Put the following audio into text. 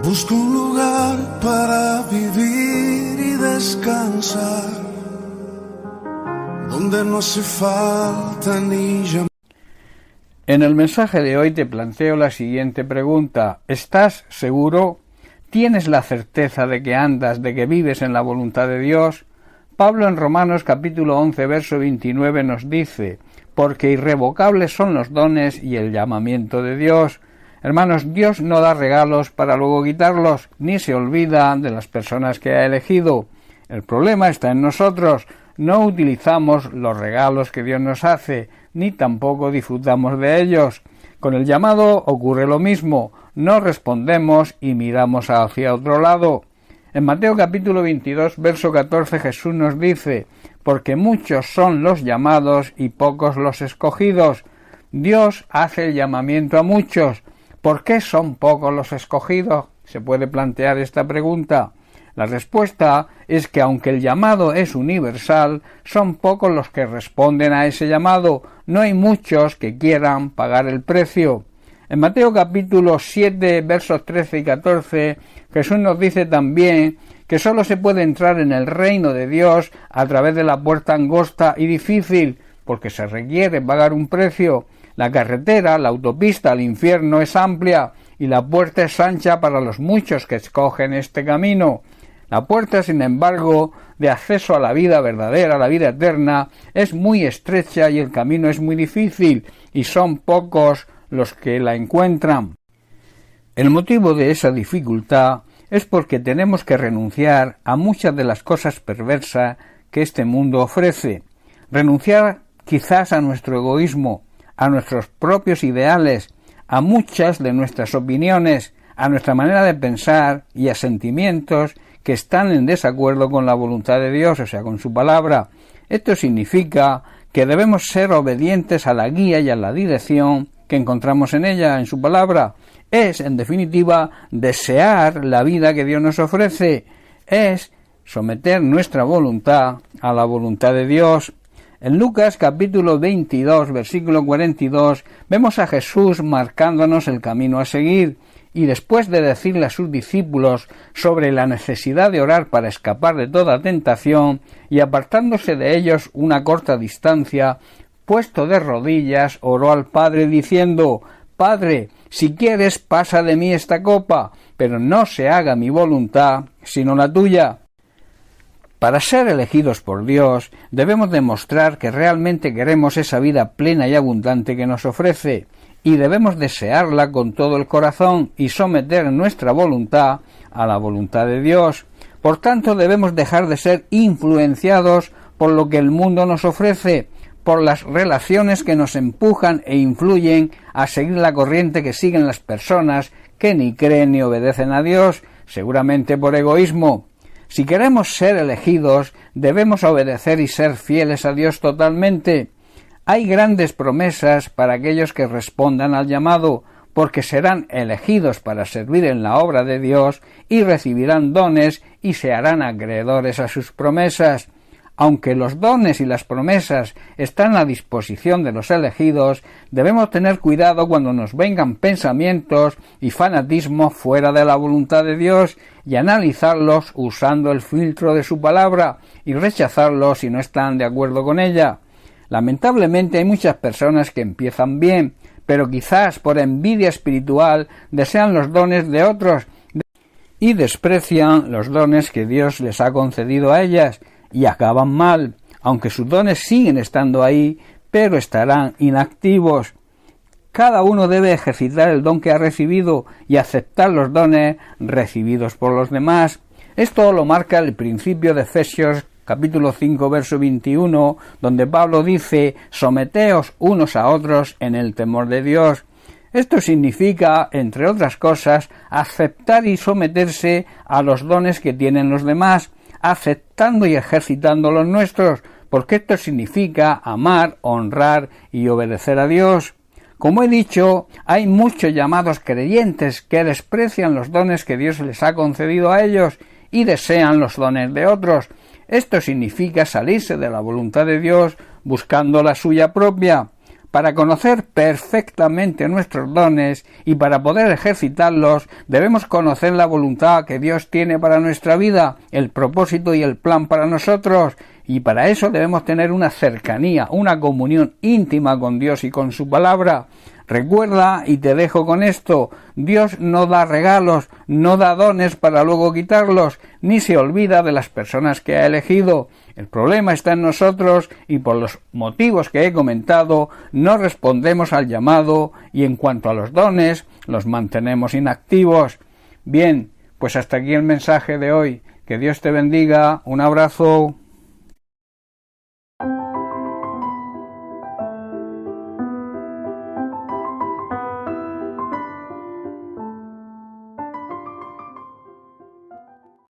Busco un lugar para vivir y descansar, donde no hace falta ni llamar. En el mensaje de hoy te planteo la siguiente pregunta: ¿estás seguro? ¿Tienes la certeza de que andas, de que vives en la voluntad de Dios? Pablo en Romanos capítulo 11, verso 29 nos dice: porque irrevocables son los dones y el llamamiento de Dios. Hermanos, Dios no da regalos para luego quitarlos, ni se olvida de las personas que ha elegido. El problema está en nosotros. No utilizamos los regalos que Dios nos hace, ni tampoco disfrutamos de ellos. Con el llamado ocurre lo mismo. No respondemos y miramos hacia otro lado. En Mateo capítulo 22, verso 14, Jesús nos dice: porque muchos son los llamados y pocos los escogidos. Dios hace el llamamiento a muchos. ¿Por qué son pocos los escogidos? Se puede plantear esta pregunta. La respuesta es que aunque el llamado es universal, son pocos los que responden a ese llamado. No hay muchos que quieran pagar el precio. En Mateo capítulo 7, versos 13 y 14, Jesús nos dice también que sólo se puede entrar en el reino de Dios a través de la puerta angosta y difícil, porque se requiere pagar un precio. La carretera, la autopista al infierno es amplia y la puerta es ancha para los muchos que escogen este camino. La puerta, sin embargo, de acceso a la vida verdadera, a la vida eterna, es muy estrecha y el camino es muy difícil, y son pocos los que la encuentran. El motivo de esa dificultad es porque tenemos que renunciar a muchas de las cosas perversas que este mundo ofrece. Renunciar quizás a nuestro egoísmo, a nuestros propios ideales, a muchas de nuestras opiniones, a nuestra manera de pensar y a sentimientos que están en desacuerdo con la voluntad de Dios, o sea, con su palabra. Esto significa que debemos ser obedientes a la guía y a la dirección que encontramos en ella, en su palabra. Es, en definitiva, desear la vida que Dios nos ofrece. Es someter nuestra voluntad a la voluntad de Dios. En Lucas capítulo 22, versículo 42, vemos a Jesús marcándonos el camino a seguir, y después de decirle a sus discípulos sobre la necesidad de orar para escapar de toda tentación, y apartándose de ellos una corta distancia, puesto de rodillas, oró al Padre diciendo: Padre, si quieres, pasa de mí esta copa, pero no se haga mi voluntad, sino la tuya. Para ser elegidos por Dios, debemos demostrar que realmente queremos esa vida plena y abundante que nos ofrece, y debemos desearla con todo el corazón y someter nuestra voluntad a la voluntad de Dios. Por tanto, debemos dejar de ser influenciados por lo que el mundo nos ofrece, por las relaciones que nos empujan e influyen a seguir la corriente que siguen las personas que ni creen ni obedecen a Dios, seguramente por egoísmo. Si queremos ser elegidos, debemos obedecer y ser fieles a Dios totalmente. Hay grandes promesas para aquellos que respondan al llamado, porque serán elegidos para servir en la obra de Dios y recibirán dones y se harán acreedores a sus promesas. Aunque los dones y las promesas están a disposición de los elegidos, debemos tener cuidado cuando nos vengan pensamientos y fanatismo fuera de la voluntad de Dios y analizarlos usando el filtro de su palabra y rechazarlos si no están de acuerdo con ella. Lamentablemente hay muchas personas que empiezan bien, pero quizás por envidia espiritual desean los dones de otros y desprecian los dones que Dios les ha concedido a ellas, y acaban mal, aunque sus dones siguen estando ahí, pero estarán inactivos. Cada uno debe ejercitar el don que ha recibido y aceptar los dones recibidos por los demás. Esto lo marca el principio de Efesios capítulo 5, verso 21, donde Pablo dice: someteos unos a otros en el temor de Dios. Esto significa, entre otras cosas, aceptar y someterse a los dones que tienen los demás, aceptando y ejercitando los nuestros, porque esto significa amar, honrar y obedecer a Dios. Como he dicho, hay muchos llamados creyentes que desprecian los dones que Dios les ha concedido a ellos y desean los dones de otros. Esto significa salirse de la voluntad de Dios buscando la suya propia. Para conocer perfectamente nuestros dones y para poder ejercitarlos, debemos conocer la voluntad que Dios tiene para nuestra vida, el propósito y el plan para nosotros, y para eso debemos tener una cercanía, una comunión íntima con Dios y con su palabra. Recuerda, y te dejo con esto, Dios no da regalos, no da dones para luego quitarlos, ni se olvida de las personas que ha elegido. El problema está en nosotros y por los motivos que he comentado no respondemos al llamado y en cuanto a los dones los mantenemos inactivos. Bien, pues hasta aquí el mensaje de hoy. Que Dios te bendiga. Un abrazo.